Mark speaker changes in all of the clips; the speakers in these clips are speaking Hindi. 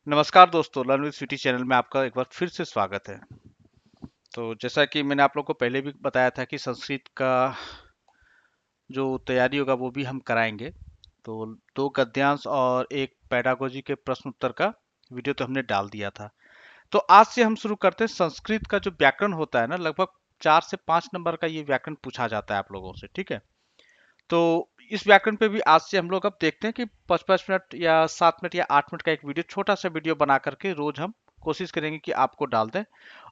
Speaker 1: नमस्कार दोस्तों, लर्न विद स्वीटी चैनल में आपका एक बार फिर से स्वागत है। तो जैसा कि मैंने आप लोग को पहले भी बताया था कि संस्कृत का जो तैयारी होगा वो भी हम कराएंगे। तो 2 गद्यांश और एक पेडागोजी के प्रश्न उत्तर का वीडियो तो हमने डाल दिया था। तो आज से हम शुरू करते हैं। संस्कृत का जो व्याकरण होता है ना, लगभग 4 से 5 नंबर का ये व्याकरण पूछा जाता है आप लोगों से, ठीक है। तो इस व्याकरण पे भी आज से हम लोग अब देखते हैं कि 5-5 मिनट या 7 मिनट या 8 मिनट का एक वीडियो, छोटा सा वीडियो बना करके रोज हम कोशिश करेंगे कि आपको डाल दें।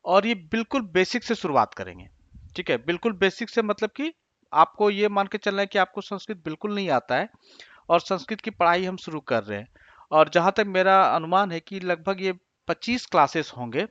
Speaker 1: और ये बिल्कुल बेसिक से शुरुआत करेंगे, ठीक है। बिल्कुल बेसिक से मतलब कि आपको ये मान के चलना है कि आपको संस्कृत बिल्कुल नहीं आता है और संस्कृत की पढ़ाई हम शुरू कर रहे हैं। और जहां तक मेरा अनुमान है कि लगभग ये 25 क्लासेस होंगे,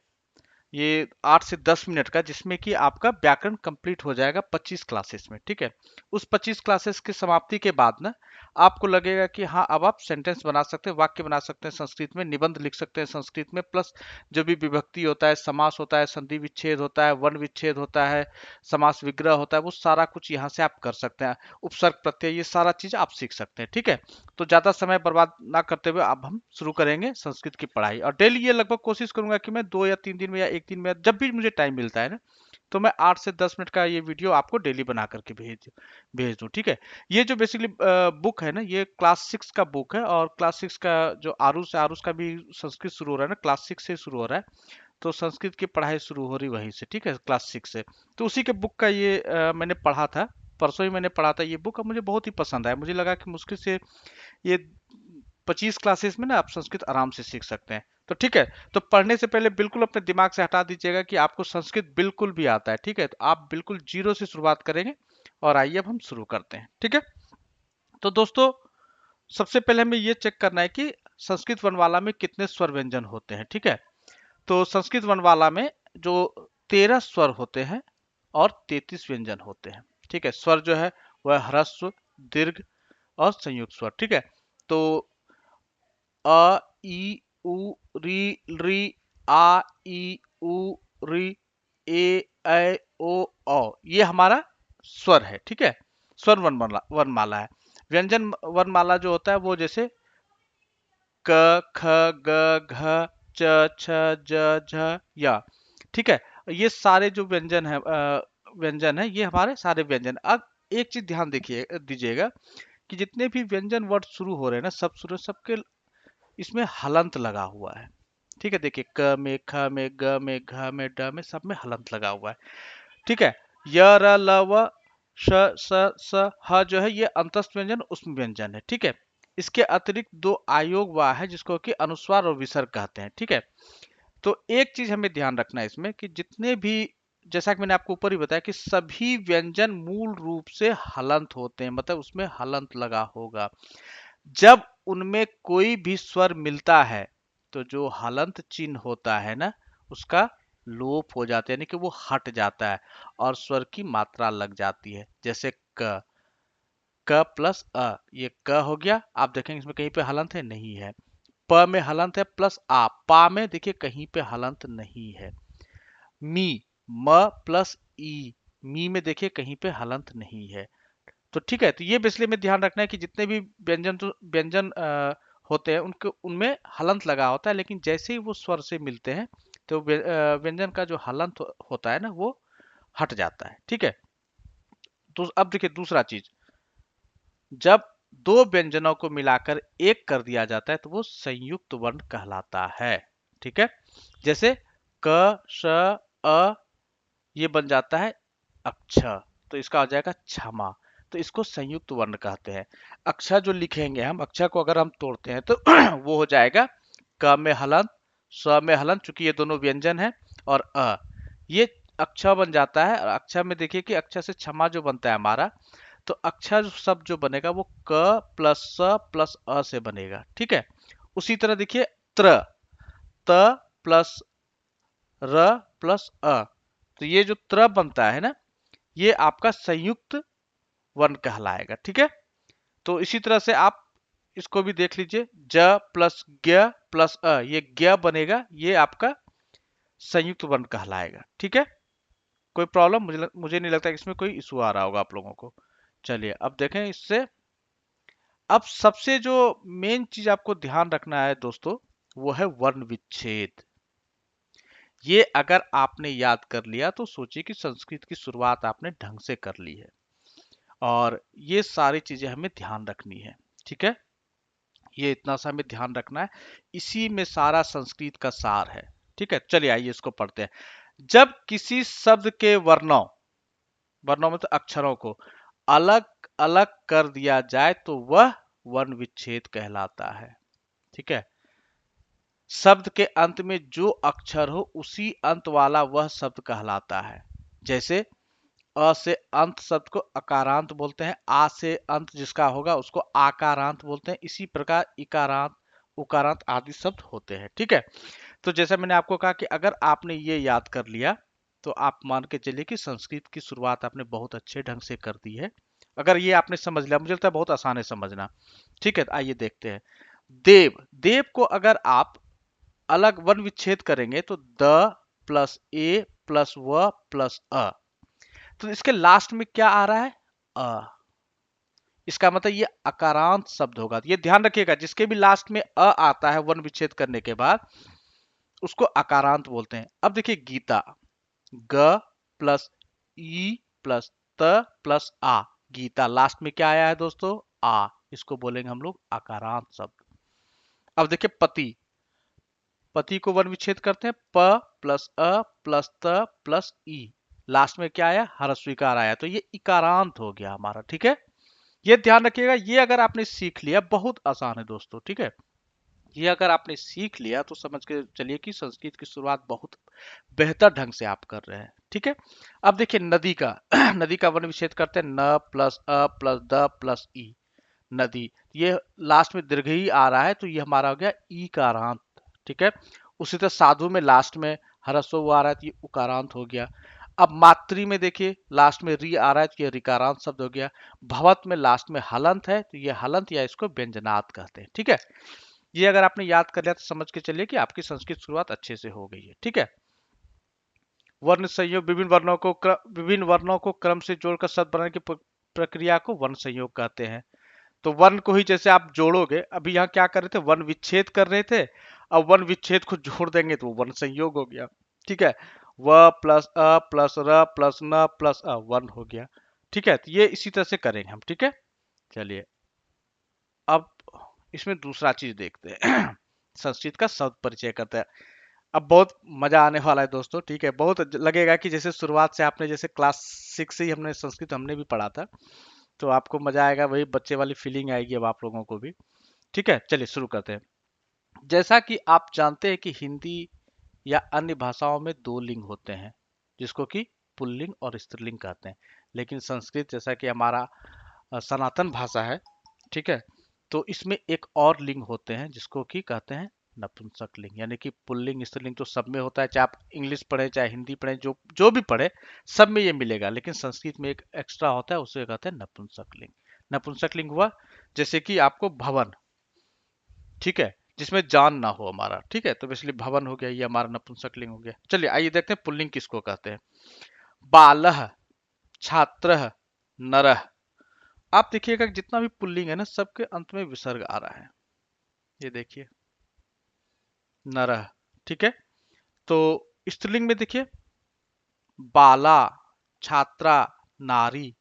Speaker 1: ये 8 से 10 मिनट का, जिसमें कि आपका व्याकरण कंप्लीट हो जाएगा 25 क्लासेस में, ठीक है। उस 25 क्लासेस की समाप्ति के बाद ना आपको लगेगा कि हाँ, अब आप सेंटेंस बना सकते हैं, वाक्य बना सकते हैं संस्कृत में, निबंध लिख सकते हैं संस्कृत में, प्लस जो भी विभक्ति होता है, समास होता है, संधि विच्छेद होता है, वर्ण विच्छेद होता है, समास विग्रह होता है, वो सारा कुछ यहाँ से आप कर सकते हैं। उपसर्ग प्रत्यय, ये सारा चीज आप सीख सकते हैं, ठीक है। तो ज्यादा समय बर्बाद ना करते हुए अब हम शुरू करेंगे संस्कृत की पढ़ाई। और डेली ये लगभग कोशिश करूंगा कि मैं 2 या 3 दिन में या 1 दिन में, जब भी मुझे टाइम मिलता है ना, तो मैं 8 से 10 मिनट का ये वीडियो आपको डेली बना करके भेज दूं, ठीक है। ये जो बेसिकली बुक है ना, ये क्लास 6 का बुक है। और क्लास 6 का जो आरुष है, आरुष का भी संस्कृत शुरू हो रहा है ना, क्लास 6 से शुरू हो रहा है। तो संस्कृत की पढ़ाई शुरू हो रही वहीं से, ठीक है, क्लास 6 से। तो उसी के बुक का ये मैंने पढ़ा था, परसों ही मैंने पढ़ा था ये बुक। और मुझे बहुत ही पसंद आया। मुझे लगा कि मुश्किल से ये 25 क्लासेस में ना आप संस्कृत आराम से सीख सकते हैं। तो ठीक है, तो पढ़ने से पहले बिल्कुल अपने दिमाग से हटा दीजिएगा कि आपको संस्कृत बिल्कुल भी आता है, ठीक है। तो आप बिल्कुल जीरो से शुरुआत करेंगे। और आइए अब हम शुरू करते हैं, ठीक है। तो दोस्तों, सबसे पहले हमें ये चेक करना है कि संस्कृत वर्णमाला में कितने स्वर व्यंजन होते हैं, ठीक है। तो संस्कृत वर्णमाला में जो 13 स्वर होते हैं और 33 व्यंजन होते हैं, ठीक है। स्वर जो है वह ह्रस्व, दीर्घ और संयुक्त स्वर, ठीक है। तो अ, ई, उ, री, री, आ, ई, उ, री, ए, ऐ, ओ, औ, ये हमारा स्वर है, ठीक है। स्वर वर्णमाला वर्णमाला है। व्यंजन वर्णमाला जो होता है वो जैसे क, ख, ग, घ, च, छ, ज, झ, या, ठीक है। ये सारे जो व्यंजन है, ये हमारे सारे व्यंजन। अब एक चीज ध्यान देखिए दीजिएगा कि जितने भी व्यंजन वर्ड शुरू हो रहे हैं ना, सब शुरू सबके इसमें हलंत लगा हुआ है, ठीक है। देखिए, क में, ख में, ग में, घ में, ड में, सब में हलंत लगा हुआ है, ठीक है। य, र, ल, व, श, स, ह जो है ये अंतस्थ व्यंजन उसमें व्यंजन है, ठीक है। इसके अतिरिक्त 2 आयोग वा है जिसको कि अनुस्वार और विसर्ग कहते हैं, ठीक है। तो एक चीज हमें ध्यान रखना है इसमें कि जितने भी, जैसा कि मैंने आपको ऊपर ही बताया कि सभी व्यंजन मूल रूप से हलंत होते हैं, मतलब उसमें हलंत लगा होगा। जब उनमें कोई भी स्वर मिलता है तो जो हलंत चिन्ह होता है ना, उसका लोप हो जाता है, यानी कि वो हट जाता है और स्वर की मात्रा लग जाती है। जैसे क, क प्लस अ, ये क हो गया। आप देखेंगे इसमें कहीं पे हलंत है, नहीं है। प में हलंत है प्लस आ, पा में देखिए कहीं पे हलंत नहीं है। मी, म प्लस ई, मी में देखिए कहीं पे हलंत नहीं है। तो ठीक है, तो ये बेसिकली में ध्यान रखना है कि जितने भी व्यंजन होते हैं उनके उनमें हलंत लगा होता है, लेकिन जैसे ही वो स्वर से मिलते हैं तो व्यंजन का जो हलंत होता है ना, वो हट जाता है, ठीक है। तो अब देखिए दूसरा चीज, जब 2 व्यंजनों को मिलाकर एक कर दिया जाता है तो वो संयुक्त वर्ण कहलाता है, ठीक है। जैसे क, श, अ, ये बन जाता है अक्ष, तो इसका हो जाएगा क्षमा। तो इसको संयुक्त वर्ण कहते हैं। अक्षर जो लिखेंगे हम, अक्षर को अगर हम तोड़ते हैं तो वो हो जाएगा क में हलंत, स में हलंत, चूंकि ये दोनों व्यंजन है, और अ, ये अक्षर बन जाता है। और अक्षर में देखिए कि अक्षर से क्षमा जो बनता है हमारा, तो अक्षर शब्द जो बनेगा वो क प्लस स प्लस अ से बनेगा, ठीक है। उसी तरह देखिए त्र, त प्लस र प्लस अ, तो ये जो त्र बनता है ना, ये आपका संयुक्त वर्ण कहलाएगा, ठीक है। तो इसी तरह से आप इसको भी देख लीजिए, ज प्लस ज्ञ प्लस अ, ये ज्ञ बनेगा, ये आपका संयुक्त वर्ण कहलाएगा, ठीक है। कोई प्रॉब्लम? मुझे नहीं लगता कि इसमें कोई इशू आ रहा होगा आप लोगों को। चलिए अब देखें इससे। अब सबसे जो मेन चीज आपको ध्यान रखना है दोस्तों, वो है वर्ण विच्छेद। ये अगर आपने याद कर लिया तो सोचिए कि संस्कृत की शुरुआत आपने ढंग से कर ली है। और ये सारी चीजें हमें ध्यान रखनी है, ठीक है। ये इतना सा हमें ध्यान रखना है, इसी में सारा संस्कृत का सार है, ठीक है। चलिए आइए इसको पढ़ते हैं। जब किसी शब्द के वर्णों, वर्णों में तो अक्षरों को अलग अलग कर दिया जाए तो वह वर्ण विच्छेद कहलाता है, ठीक है। शब्द के अंत में जो अक्षर हो उसी अंत वाला वह शब्द कहलाता है। जैसे अ से अंत शब्द को अकारांत बोलते हैं, आ से अंत जिसका होगा उसको आकारांत बोलते हैं। इसी प्रकार इकारांत, उकारांत आदि शब्द होते हैं, ठीक है। तो जैसा मैंने आपको कहा कि अगर आपने ये याद कर लिया तो आप मान के चलिए कि संस्कृत की शुरुआत आपने बहुत अच्छे ढंग से कर दी है। अगर ये आपने समझ लिया, मुझे लगता है बहुत आसान है समझना, ठीक है। तो आइए देखते हैं। देव, देव को अगर आप अलग वर्ण विच्छेद करेंगे तो द प्लस ए प्लस व प्लस अ, तो इसके लास्ट में क्या आ रहा है? अ। इसका मतलब ये अकारांत शब्द होगा। ये ध्यान रखिएगा, जिसके भी लास्ट में अ आता है वर्ण विच्छेद करने के बाद उसको अकारांत बोलते हैं। अब देखिए गीता, ग प्लस ई प्लस त प्लस आ, गीता लास्ट में क्या आया है दोस्तों? आ, इसको बोलेंगे हम लोग अकारांत शब्द। अब देखिए पति, पति को वर्ण विच्छेद करते हैं, प प्लस अ प्लस त प्लस ई, लास्ट में क्या आया? ह्रस्वीकार आया, तो ये इकारांत हो गया हमारा, ठीक है। ये ध्यान रखिएगा, ये अगर आपने सीख लिया, बहुत आसान है दोस्तों, ठीक है। ये अगर आपने सीख लिया तो समझ के चलिए कि संस्कृत की शुरुआत बहुत बेहतर ढंग से आप कर रहे हैं, ठीक है। अब देखिए नदी का नदी का वर्ण विच्छेद करते हैं, न प्लस अ प्लस द प्लस ई, नदी। ये लास्ट में दीर्घ ही आ रहा है तो ये हमारा हो गया ई कारांत, ठीक है। उसी तरह साधु में लास्ट में ह्रस्व आ रहा है तो ये उकारांत हो गया। अब मातृ में देखिए लास्ट में री आ रहा है तो ये रिकारांत शब्द हो गया। भवत में लास्ट में हलंत है तो ये हलंत या इसको व्यंजनात् कहते हैं, ठीक है। ये अगर आपने याद कर लिया तो समझ के चलिए कि आपकी संस्कृत शुरुआत अच्छे से हो गई है, ठीक है। वर्ण संयोग, विभिन्न वर्णों को क्रम से जोड़कर शब्द बनाने की प्रक्रिया को वर्ण संयोग कहते हैं। तो वर्ण को ही जैसे आप जोड़ोगे, अभी यहाँ क्या कर रहे थे? वर्ण विच्छेद कर रहे थे। अब वर्ण विच्छेद को जोड़ देंगे तो वो वर्ण संयोग हो गया, ठीक है। व प्लस अ प्लस र प्लस न प्लस अ, वर्ण हो गया, ठीक है। तो ये इसी तरह से करेंगे हम, ठीक है। चलिए अब इसमें दूसरा चीज देखते हैं संस्कृत का शब्द परिचय करते हैं। अब बहुत मजा आने वाला है दोस्तों, ठीक है। बहुत लगेगा कि जैसे शुरुआत से आपने, जैसे क्लास 6 से ही हमने संस्कृत हमने भी पढ़ा था, तो आपको मजा आएगा, वही बच्चे वाली फीलिंग आएगी अब आप लोगों को भी, ठीक है। चलिए शुरू करते हैं। जैसा कि आप जानते हैं कि हिंदी या अन्य भाषाओं में दो लिंग होते हैं, जिसको कि पुल्लिंग और स्त्रीलिंग कहते हैं। लेकिन संस्कृत जैसा कि हमारा सनातन भाषा है, ठीक है, तो इसमें एक और लिंग होते हैं जिसको कि कहते हैं नपुंसक लिंग। यानी कि पुल्लिंग स्त्रीलिंग तो सब में होता है, चाहे आप इंग्लिश पढ़े चाहे हिंदी पढ़े, जो जो भी पढ़े सब में ये मिलेगा। लेकिन संस्कृत में एक एक्स्ट्रा होता है, उसे कहते हैं नपुंसक लिंग। नपुंसक लिंग हुआ जैसे कि आपको भवन, ठीक है, जिसमें जान ना हो हमारा, ठीक है, तो इसलिए भवन हो गया, ये हमारा नपुंसक लिंग हो गया। चलिए आइए देखते हैं पुल्लिंग किसको कहते हैं। बालह, छात्रः, नरः। आप देखिएगा जितना भी पुल्लिंग है ना, सबके अंत में विसर्ग आ रहा है। ये देखिए नरः, ठीक है। तो स्त्रीलिंग में देखिए बाला, छात्रा, नारी,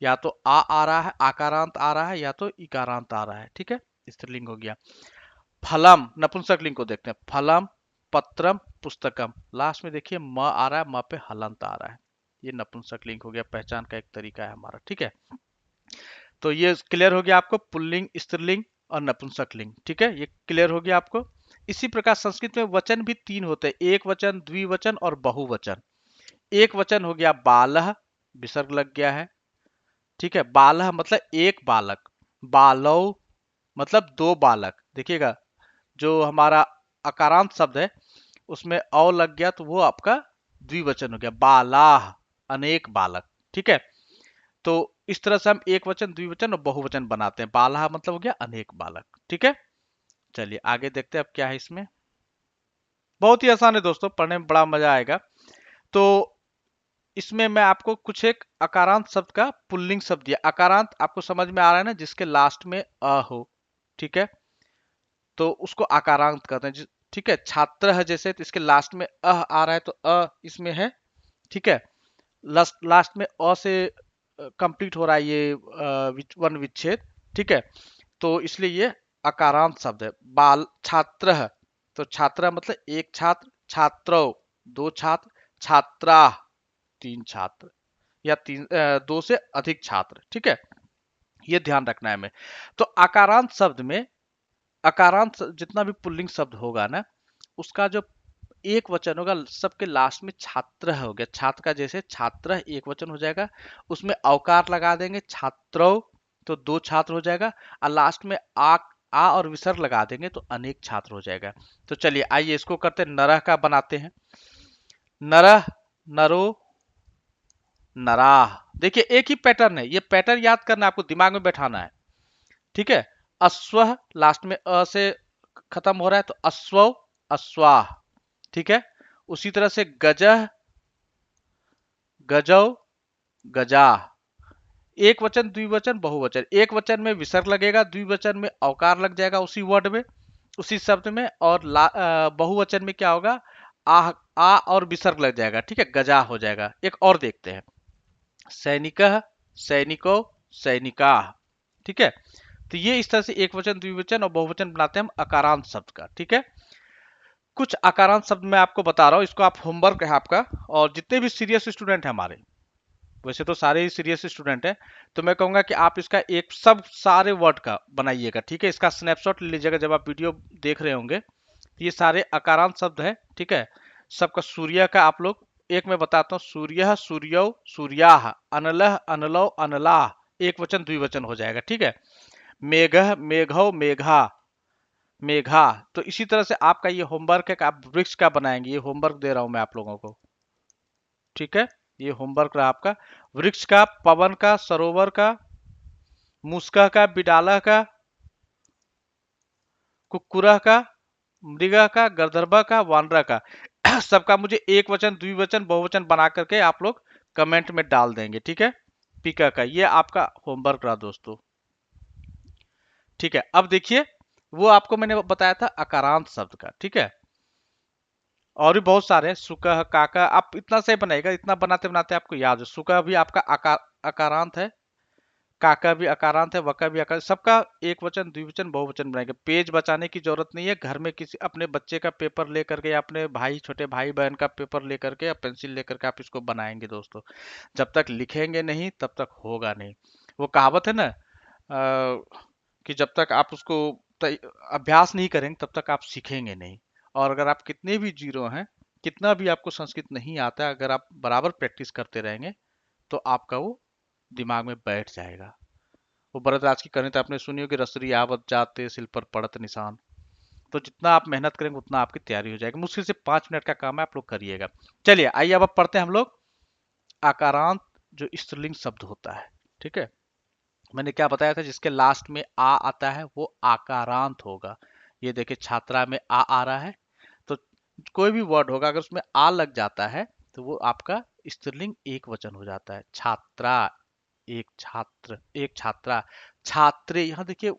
Speaker 1: या तो आ रहा है, आकारांत आ रहा है, या तो इकारांत आ रहा है, ठीक है, स्त्रीलिंग हो गया। फलम, नपुंसक लिंग को देखते हैं, फलम, पत्रम, पुस्तकम, लास्ट में देखिए म आ रहा है, म पे हलंत आ रहा है, ये नपुंसक लिंग हो गया। पहचान का एक तरीका है हमारा, ठीक है। तो ये क्लियर हो गया आपको, पुल्लिंग, स्त्रीलिंग और नपुंसक लिंग, ठीक है, ये क्लियर हो गया आपको। इसी प्रकार संस्कृत में वचन भी तीन होते हैं, एक वचन, द्विवचन और बहुवचन। एक वचन हो गया बालह, विसर्ग लग गया है, ठीक है। बालह मतलब एक बालक, बालौ मतलब दो बालक। देखिएगा जो हमारा अकारांत शब्द है उसमें औ लग गया तो वो आपका द्विवचन हो गया, बालाह, अनेक बालक, ठीक है। तो इस तरह से हम एक वचन, द्विवचन और बहुवचन बनाते हैं। बालाह मतलब हो गया अनेक बालक, ठीक है। चलिए आगे देखते हैं अब क्या है इसमें। बहुत ही आसान है दोस्तों, पढ़ने में बड़ा मजा आएगा। तो इसमें मैं आपको कुछ एक अकारांत शब्द का पुल्लिंग शब्द दिया। अकारांत आपको समझ में आ रहा है ना, जिसके लास्ट में अ हो, ठीक है। तो उसको आकारांत कहते हैं ठीक है। छात्र है जैसे, तो इसके लास्ट में आ रहा है तो इसमें है, ठीक है। लास्ट लास्ट में से कंप्लीट हो रहा है ये वन विच्छेद, ठीक है। तो इसलिए ये अकारांत शब्द है। बाल छात्र है, तो छात्रा मतलब एक छात्र, छात्रो दो छात्र, छात्रा तीन छात्र, या दो से अधिक छात्र, ठीक है। ये ध्यान रखना है हमें। तो आकारांत शब्द में, आकारांत जितना भी पुल्लिंग शब्द होगा ना, उसका जो एक वचन होगा सबके लास्ट में छात्र हो गया। छात्र का जैसे छात्र एक वचन हो जाएगा, उसमें अवकार लगा देंगे छात्रों, तो दो छात्र हो जाएगा। और लास्ट में आ और विसर्ग लगा देंगे तो अनेक छात्र हो जाएगा। तो चलिए आइए इसको करते हैं, नरह का बनाते हैं। नरह, नरो, नराह। देखिए एक ही पैटर्न है, ये पैटर्न याद करना है, आपको दिमाग में बैठाना है, ठीक है। अश्व लास्ट में से खत्म हो रहा है तो अश्व, अश्वाह, ठीक है। उसी तरह से गजह, गजौ, गजा। एक वचन, द्विवचन, बहुवचन। एक वचन में विसर्ग लगेगा, द्विवचन में अवकार लग जाएगा उसी वर्ड में, उसी शब्द में। और बहुवचन में क्या होगा, आ और विसर्ग लग जाएगा, ठीक है, गजा हो जाएगा। एक और देखते हैं, सैनिक, सैनिको, सैनिका, ठीक है। तो ये इस तरह से एक वचन, द्विवचन और बहुवचन बनाते हैं हम अकारांत शब्द का, ठीक है। कुछ अकारांत शब्द मैं आपको बता रहा हूं, इसको आप होमवर्क है आपका। और जितने भी सीरियस स्टूडेंट हैं हमारे, वैसे तो सारे ही सीरियस स्टूडेंट हैं, तो मैं कहूंगा कि आप इसका एक सब सारे वर्ड का बनाइएगा, ठीक है। इसका स्नैपशॉट ले लीजिएगा जब आप वीडियो देख रहे होंगे। ये सारे अकारांत शब्द है, ठीक है। सबका सूर्य का आप लोग, एक मैं बताता हूँ, सूर्य, सूर्यो, सूर्याह, अनलह, अनलो, अनलाह, एक वचन द्विवचन हो जाएगा, ठीक है। मेघ, मेघो, मेघा, मेघा। तो इसी तरह से आपका ये होमवर्क है कि आप वृक्ष का बनाएंगे। ये होमवर्क दे रहा हूं मैं आप लोगों को, ठीक है। ये होमवर्क रहा आपका। वृक्ष का, पवन का, सरोवर का, मुस्का का, बिडाला का, कुक्कुरा का, मृगा का, गंधर्वा का, वानरा का। सबका मुझे एक वचन, द्विवचन, बहुवचन बना करके आप लोग कमेंट में डाल देंगे, ठीक है। पीका का, ये आपका होमवर्क रहा दोस्तों, ठीक है। अब देखिए, वो आपको मैंने बताया था अकारांत शब्द का, ठीक है। और भी बहुत सारे हैं, सुका, काका, आप इतना से बनाएगा, इतना बनाते बनाते आपको याद है। सुका भी आपका अकारांत है, काका भी अकारांत है, वका भी अकारांत। सबका एक वचन, द्विवचन, बहुवचन बनाएंगे। पेज बचाने की जरूरत नहीं है, घर में किसी अपने बच्चे का पेपर लेकर के या अपने भाई, छोटे भाई बहन का पेपर लेकर के या पेंसिल लेकर के आप इसको बनाएंगे दोस्तों। जब तक लिखेंगे नहीं तब तक होगा नहीं। वो कहावत है ना, कि जब तक आप उसको अभ्यास नहीं करेंगे तब तक आप सीखेंगे नहीं। और अगर आप कितने भी जीरो हैं, कितना भी आपको संस्कृत नहीं आता है, अगर आप बराबर प्रैक्टिस करते रहेंगे तो आपका वो दिमाग में बैठ जाएगा। वो भरतराज की कहानी तो आपने सुनी होगी, रसरी आवत जाते सिल पर पड़त निशान। तो जितना आप मेहनत करेंगे उतना आपकी तैयारी हो जाएगी। मुश्किल से 5 मिनट का काम है, आप लोग करिएगा। चलिए आइए अब पढ़ते हैं हम लोग आकारांत जो स्त्रीलिंग शब्द होता है, ठीक है। मैंने क्या बताया था, जिसके लास्ट में आ आता है वो आकारांत होगा। ये देखिए छात्रा में आ रहा है, तो कोई भी वर्ड होगा अगर उसमें आ लग जाता है तो वो आपका स्त्रीलिंग एक वचन हो जाता है। छात्रा एक छात्र, एक छात्रा, छात्रे। यहाँ देखिए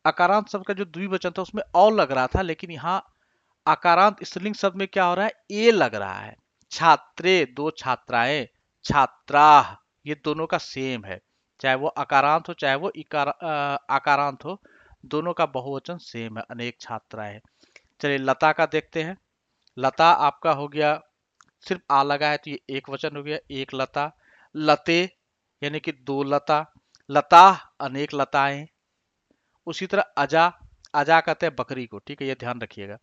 Speaker 1: अकारांत शब्द का जो द्विवचन था उसमें औ लग रहा था, लेकिन यहाँ आकारांत स्त्रीलिंग शब्द में क्या हो रहा है, ए लग रहा है। छात्रे दो छात्राएं, छात्रा, ये दोनों का सेम है। चाहे वो अकारांत हो चाहे वो आकारांत हो, दोनों का बहुवचन सेम है, अनेक छात्राएं। चलिए लता का देखते हैं। लता आपका हो गया, सिर्फ आ लगा है तो ये एक वचन हो गया, एक लता। लते यानी कि दो लता। लता अनेक लताएं। उसी तरह अजा, अजा कहते हैं बकरी को, ठीक है, ये ध्यान रखिएगा।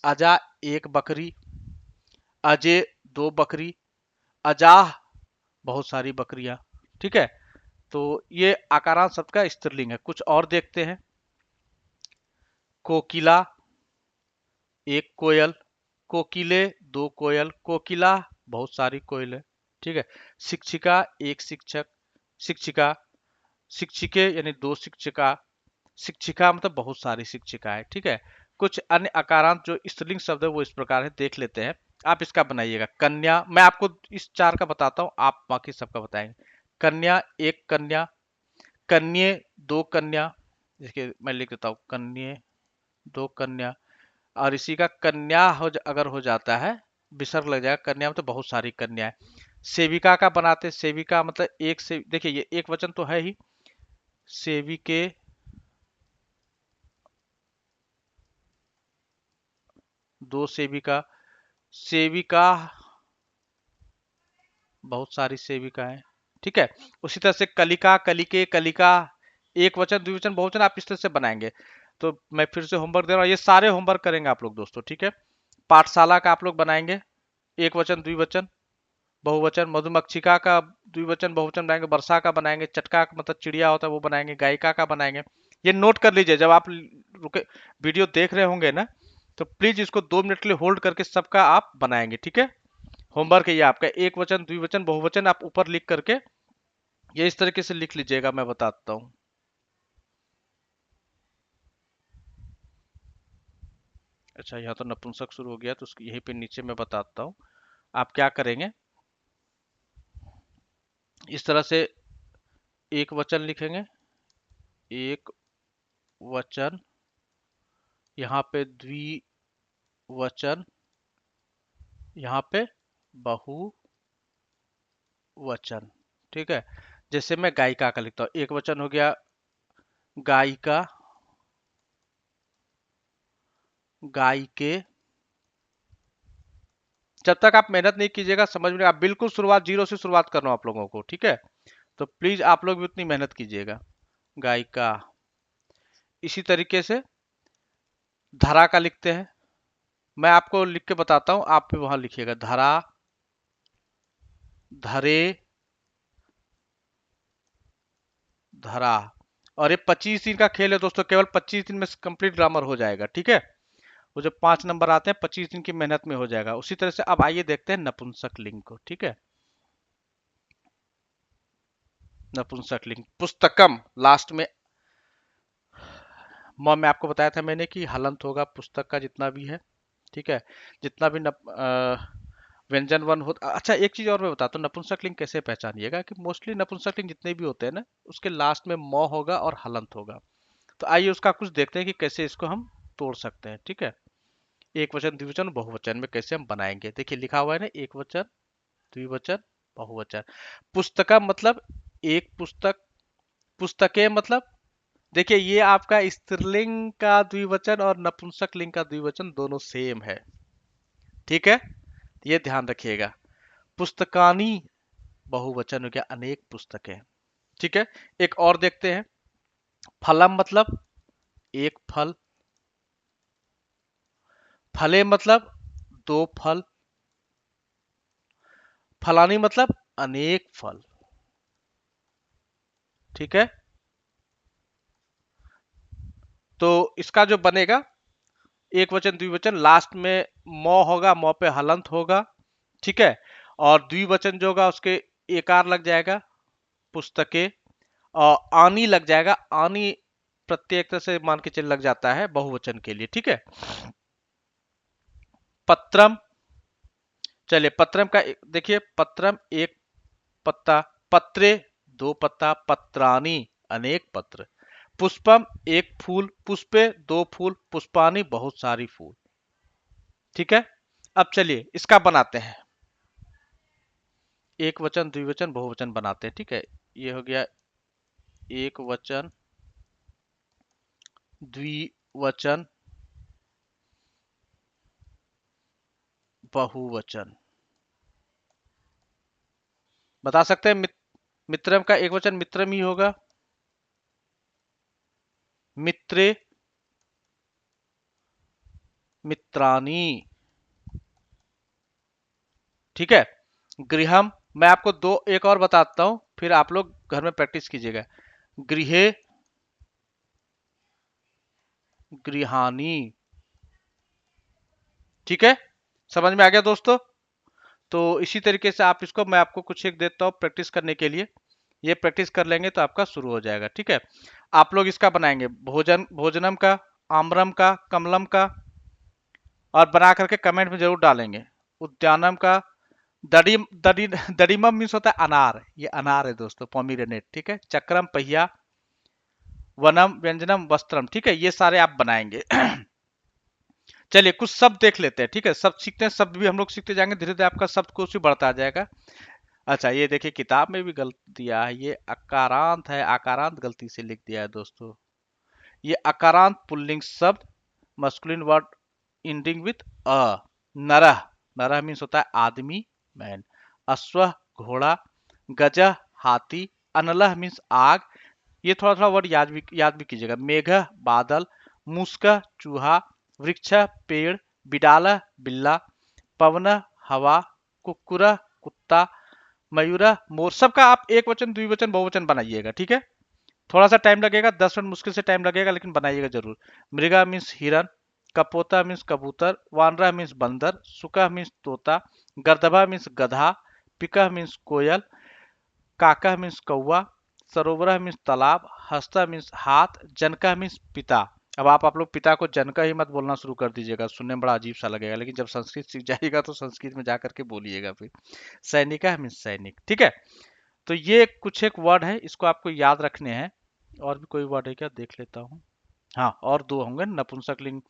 Speaker 1: अजा एक बकरी, अजय दो बकरी, अजाह बहुत सारी बकरियां, ठीक है। तो ये आकारांत शब्द का स्त्रीलिंग है। कुछ और देखते हैं। कोकिला एक कोयल, कोकिले दो कोयल, कोकिला बहुत सारी कोयल है, ठीक है। शिक्षिका एक शिक्षक, शिक्षिका, शिक्षिके यानी दो शिक्षिका, शिक्षिका मतलब बहुत सारी शिक्षिकाएं, ठीक है। कुछ अन्य अकारांत जो स्त्रीलिंग शब्द है वो इस प्रकार है, देख लेते हैं। आप इसका बनाइएगा। कन्या, मैं आपको इस चार का बताता हूं, आप बाकी सबका बताएंगे। कन्या एक कन्या, कन्ये दो कन्या, देखिए मैं लिख देता हूं, कन्ये दो कन्या, और इसी का कन्या अगर हो जाता है, विसर्ग लग जाएगा, कन्या में तो बहुत सारी कन्या है। सेविका का बनाते, सेविका मतलब एक से, देखिए ये एक वचन तो है ही, सेविके, दो सेविका, सेविका, बहुत सारी सेविकाएं, ठीक है। उसी तरह से कलिका, कलिके, कलिका, एक वचन, द्विवचन, बहुवचन आप इस तरह से बनाएंगे। तो मैं फिर से होमवर्क दे रहा हूँ, ये सारे होमवर्क करेंगे आप लोग दोस्तों, ठीक है। पाठशाला का आप लोग बनाएंगे, एक वचन, द्विवचन, बहुवचन। मधुमक्षिका का द्विवचन बहुवचन बनाएंगे। वर्षा का बनाएंगे। चटका मतलब चिड़िया होता है वो बनाएंगे। गायिका का बनाएंगे। ये नोट कर लीजिए, जब आप रुके वीडियो देख रहे होंगे ना, तो प्लीज इसको 2 मिनट के लिए होल्ड करके सबका आप बनाएंगे, ठीक है। होमवर्क है ये आपका, एक वचन, द्विवचन, बहुवचन आप ऊपर लिख करके ये इस तरीके से लिख लीजिएगा, मैं बताता हूँ। अच्छा, यहाँ तो नपुंसक शुरू हो गया, तो उसकी यहीं पे नीचे मैं बताता हूँ। आप क्या करेंगे, इस तरह से एक वचन लिखेंगे, एक वचन, यहाँ पे द्विवचन, यहाँ पे बहुवचन, ठीक है। जैसे मैं गायिका का लिखता हूँ, एक वचन हो गया गायिका, गायिके। जब तक आप मेहनत नहीं कीजिएगा समझ में नहीं, आप बिल्कुल शुरुआत जीरो से शुरुआत कर रहा हूँ आप लोगों को, ठीक है। तो प्लीज आप लोग भी उतनी मेहनत कीजिएगा। गायिका, इसी तरीके से धरा का लिखते हैं, मैं आपको लिख के बताता हूँ, आप भी वहां लिखिएगा। धरा, धरे, धरा। और ये 25 दिन का खेल है दोस्तों, केवल 25 दिन में कंप्लीट ग्रामर हो जाएगा, ठीक है। वो जो 5 नंबर आते हैं 25 दिन की मेहनत में हो जाएगा। उसी तरह से अब आइए देखते हैं नपुंसक लिंग को, ठीक है। नपुंसक लिंग, पुस्तकम लास्ट में मैं आपको बताया था मैंने कि हलंत होगा पुस्तक का जितना भी है, ठीक है। जितना भी व्यंजन वन हो। अच्छा, एक चीज और मैं बताता हूँ, नपुंसक लिंग कैसे पहचानिएगा, कि मोस्टली नपुंसक लिंग जितने भी होते हैं ना, उसके लास्ट में म होगा और हलंत होगा। तो आइए उसका कुछ देखते हैं कि कैसे इसको हम तोड़ सकते हैं, ठीक है। एक वचन, द्विवचन, बहुवचन में कैसे हम बनाएंगे। देखिए लिखा हुआ है ना, एक वचन, द्विवचन, बहुवचन। पुस्तका मतलब एक पुस्तक, पुस्तकें मतलब, देखिए ये आपका स्त्रीलिंग का द्विवचन और नपुंसक लिंग का द्विवचन दोनों सेम है, ठीक है। ये ध्यान रखिएगा। पुस्तकानी बहुवचन हो गया, अनेक पुस्तकें, ठीक है। एक और देखते हैं, फलम मतलब एक फल, फले मतलब दो फल, फलानी मतलब अनेक फल, ठीक है। तो इसका जो बनेगा, एक वचन, द्विवचन, लास्ट में म होगा, म पे हलंत होगा, ठीक है। और द्विवचन जो होगा उसके एकार लग जाएगा, पुस्तकें, और आनी लग जाएगा, आनी प्रत्येक तरह से मान के चल लग जाता है बहुवचन के लिए, ठीक है। पत्रम, चलिए पत्रम का देखिए, पत्रम एक पत्ता, पत्रे दो पत्ता, पत्रानी अनेक पत्र, पुष्पम एक फूल, पुष्पे दो फूल, पुष्पानी बहुत सारी फूल, ठीक है। अब चलिए इसका बनाते हैं, एक वचन, द्विवचन, बहुवचन बनाते हैं, ठीक है। ये हो गया एक वचन, द्विवचन, बहुवचन। बता सकते हैं मित्रम का एक वचन मित्रम ही होगा, मित्रे, मित्रानी, ठीक है। गृहम, मैं आपको दो एक और बताता हूं, फिर आप लोग घर में प्रैक्टिस कीजिएगा। गृहे, गृहानी, ठीक है। समझ में आ गया दोस्तों। तो इसी तरीके से आप इसको, मैं आपको कुछ एक देता हूं प्रैक्टिस करने के लिए, ये प्रैक्टिस कर लेंगे तो आपका शुरू हो जाएगा, ठीक है। आप लोग इसका बनाएंगे, भोजन, भोजनम का, आम्रम का, कमलम का, और बना करके कमेंट में जरूर डालेंगे। उद्यानम का, दड़ी दड़ी दड़ीमम मीन्स होता है अनार, ये अनार है दोस्तों, पोमीग्रेनेट, ठीक है। चक्रम पहिया, वनम व्यंजनम वस्त्रम, ठीक है। ये सारे आप बनाएंगे चलिए कुछ शब्द देख लेते हैं, ठीक है, शब्द सीखते हैं, शब्द भी हम लोग सीखते जाएंगे, धीरे धीरे आपका शब्दकोश भी बढ़ता जाएगा। अच्छा ये देखिए किताब में भी गलती दिया है, ये अकारांत है, आकारांत गलती से लिख दिया है दोस्तों। ये अकारांत पुल्लिंग शब्द, मस्कुलिन वर्ड एंडिंग विथ अ। नरह, नरह मीन्स होता है आदमी, मैन। अश्व घोड़ा, गजह हाथी, अनलह मीन्स आग। ये थोड़ा थोड़ा वर्ड याद भी कीजिएगा। मेघ बादल, मुस्क चूहा, वृक्ष पेड़, बिडाला बिल्ला, पवन हवा, कुक्कुर कुत्ता, मयूर मोर। सबका आप एक वचन द्विवचन बहुवचन बनाइएगा, ठीक है। थोड़ा सा टाइम लगेगा, 10 मिनट मुश्किल से टाइम लगेगा, लेकिन बनाइएगा जरूर। मृगा मीन्स हिरन, कपोता मीन्स कबूतर, वानरा मीन्स बंदर, सुका मीन्स तोता, गर्दभा मीन्स गधा, पिका मीन्स कोयल, काका मीन्स कौआ, सरोवरा मीन्स तालाब, हस्ता मीन्स हाथ, जनका मीन्स पिता। अब आप लोग पिता को जनका ही मत बोलना शुरू कर दीजिएगा, सुनने में बड़ा अजीब सा लगेगा, लेकिन जब संस्कृत सीख जाइएगा तो संस्कृत में जाकर के बोलिएगा फिर। सैनिका मीन्स सैनिक, ठीक है। तो ये कुछ एक वर्ड है, इसको आपको याद रखने हैं। और भी कोई वर्ड है क्या, देख लेता हूँ। हाँ और दो होंगे, नपुंसक लिंग।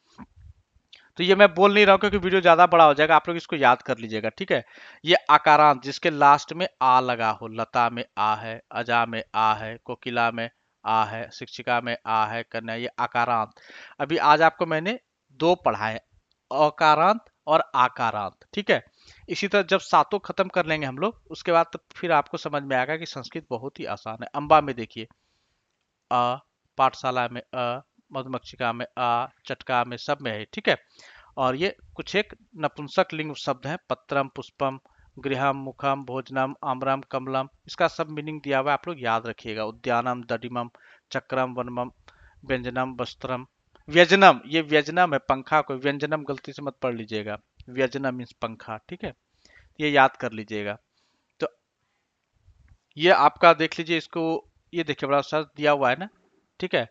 Speaker 1: तो ये मैं बोल नहीं रहा हूँ क्योंकि वीडियो ज्यादा बड़ा हो जाएगा, आप लोग इसको याद कर लीजिएगा, ठीक है। ये आकारांत जिसके लास्ट में आ लगा हो, लता में आ है, अजा में आ है, कोकिला में आ है, शिक्षिका में आ है, कन्या, ये आकारांत। अभी आज आपको मैंने दो पढ़ाए, अकारांत और आकारांत, ठीक है। इसी तरह जब सातों खत्म कर लेंगे हम लोग, उसके बाद तो फिर आपको समझ में आएगा कि संस्कृत बहुत ही आसान है। अम्बा में देखिए अ, पाठशाला में अ, मधुमक्षिका में अ, चटका में, सब में है, ठीक है। और ये कुछ एक नपुंसक लिंग शब्द है, पत्रम पुष्पम गृहम मुखम भोजनम आम्रम कमलम, इसका सब मीनिंग दिया हुआ है, आप लोग याद रखिएगा। उद्यानम दडिमम चक्रम वनमम व्यंजनम वस्त्रम। व्यजनम, ये व्यजनम है, पंखा को व्यंजनम गलती से मत पढ़ लीजिएगा। व्यजनम मीन्स पंखा, ठीक है, ये याद कर लीजिएगा। तो ये आपका देख लीजिए इसको, ये देखिए बड़ा सा दिया हुआ है ना, ठीक है।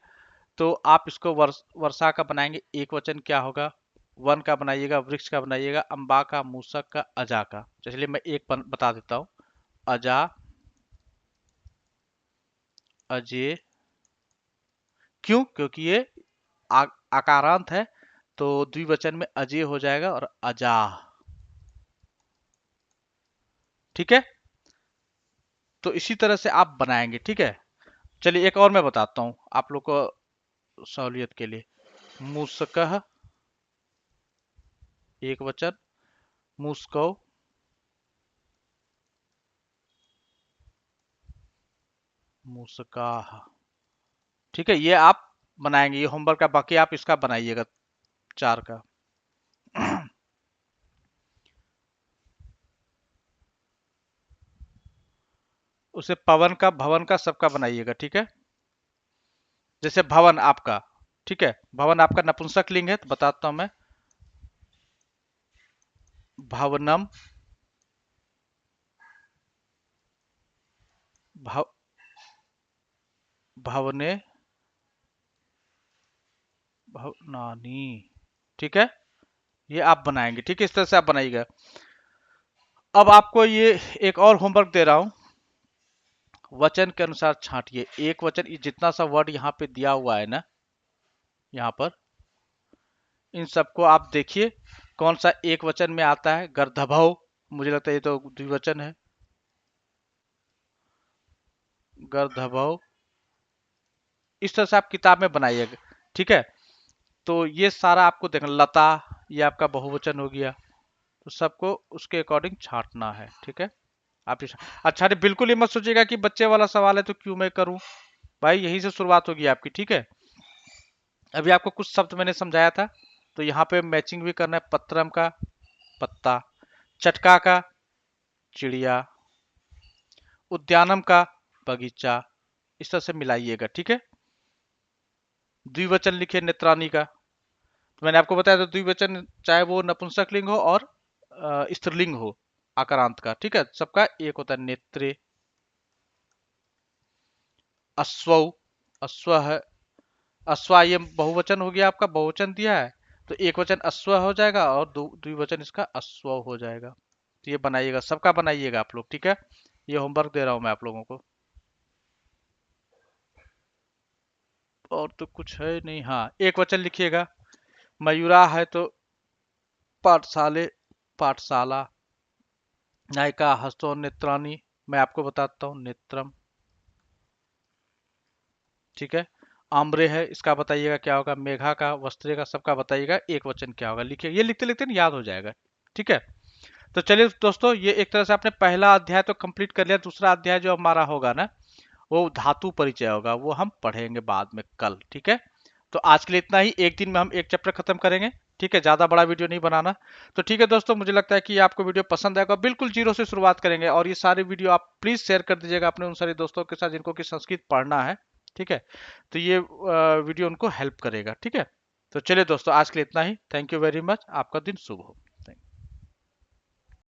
Speaker 1: तो आप इसको वर्षा का बनाएंगे, एक वचन क्या होगा, वन का बनाइएगा, वृक्ष का बनाइएगा, अम्बा का, मूसक का, अजा का। चलिए मैं एक बता देता हूँ। अजा, अजय। क्यों, क्योंकि ये आकारांत है, तो द्विवचन में अजय हो जाएगा और अजा, ठीक है। तो इसी तरह से आप बनाएंगे, ठीक है। चलिए एक और मैं बताता हूँ आप लोग को सहूलियत के लिए। मूसकह एक वचन, मुस्कौ, मुस्काह, ठीक है। ये आप बनाएंगे, ये होमवर्क का, बाकी आप इसका बनाइएगा चार का। उसे पवन का, भवन का, सबका बनाइएगा, ठीक है। जैसे भवन आपका, ठीक है, भवन आपका नपुंसक लिंग है, तो बताता हूं मैं। भवनम, भव, भवने, भवनानी, ठीक है। ये आप बनाएंगे, ठीक है, इस तरह से आप बनाइएगा। अब आपको ये एक और होमवर्क दे रहा हूं, वचन के अनुसार छांटिए। एक वचन, ये जितना सा वर्ड यहाँ पे दिया हुआ है ना, यहाँ पर इन सबको आप देखिए कौन सा एक वचन में आता है। गर्दभव, मुझे लगता है ये तो द्विवचन है, गर्दभव। इस तरह से आप किताब में बनाइएगा, ठीक है। तो ये सारा आपको देखना, लता ये आपका बहुवचन हो गया, तो सबको उसके अकॉर्डिंग छांटना है, ठीक है। आप अच्छा नहीं, बिल्कुल ये मत सोचिएगा कि बच्चे वाला सवाल है तो क्यों मैं करूं, भाई यहीं से शुरुआत होगी आपकी, ठीक है। अभी आपको कुछ शब्द मैंने समझाया था, तो यहाँ पे मैचिंग भी करना है। पत्रम का पत्ता, चटका का चिड़िया, उद्यानम का बगीचा, इस तरह से मिलाइएगा, ठीक है। द्विवचन लिखे नेत्रानी का, तो मैंने आपको बताया था द्विवचन चाहे वो नपुंसक लिंग हो और स्त्रीलिंग हो, आकारांत का, ठीक है, सबका एक होता है। नेत्रे, अश्वौ, अश्व है, अश्वा ये बहुवचन हो गया, आपका बहुवचन दिया है, तो एक वचन अश्व हो जाएगा और द्विवचन इसका अश्व हो जाएगा। तो ये बनाइएगा, सबका बनाइएगा आप लोग, ठीक है। ये होमवर्क दे रहा हूं मैं आप लोगों को। और तो कुछ है नहीं, हाँ एक वचन लिखिएगा। मयूरा है तो पाठशाले पाठशाला, नायिका हस्तो नेत्रानी, मैं आपको बताता हूँ नेत्रम, ठीक है। आम्रे है, इसका बताइएगा क्या होगा, मेघा का, वस्त्रे का, सबका बताइएगा एक वचन क्या होगा, लिखिए, ये लिखते लिखते ना याद हो जाएगा, ठीक है। तो चलिए दोस्तों, ये एक तरह से आपने पहला अध्याय तो कंप्लीट कर लिया। दूसरा अध्याय जो हमारा होगा ना, वो धातु परिचय होगा, वो हम पढ़ेंगे बाद में कल, ठीक है। तो आज के लिए इतना ही, एक दिन में हम एक चैप्टर खत्म करेंगे, ठीक है, ज्यादा बड़ा वीडियो नहीं बनाना। तो ठीक है दोस्तों, मुझे लगता है कि आपको वीडियो पसंद आएगा। बिल्कुल जीरो से शुरुआत करेंगे, और ये सारे वीडियो आप प्लीज शेयर कर दीजिएगा अपने उन सारे दोस्तों के साथ जिनको कि संस्कृत पढ़ना है, ठीक है। तो ये वीडियो उनको हेल्प करेगा, ठीक है। तो चलिए दोस्तों, आज के लिए इतना ही। थैंक यू वेरी मच, आपका दिन शुभ हो।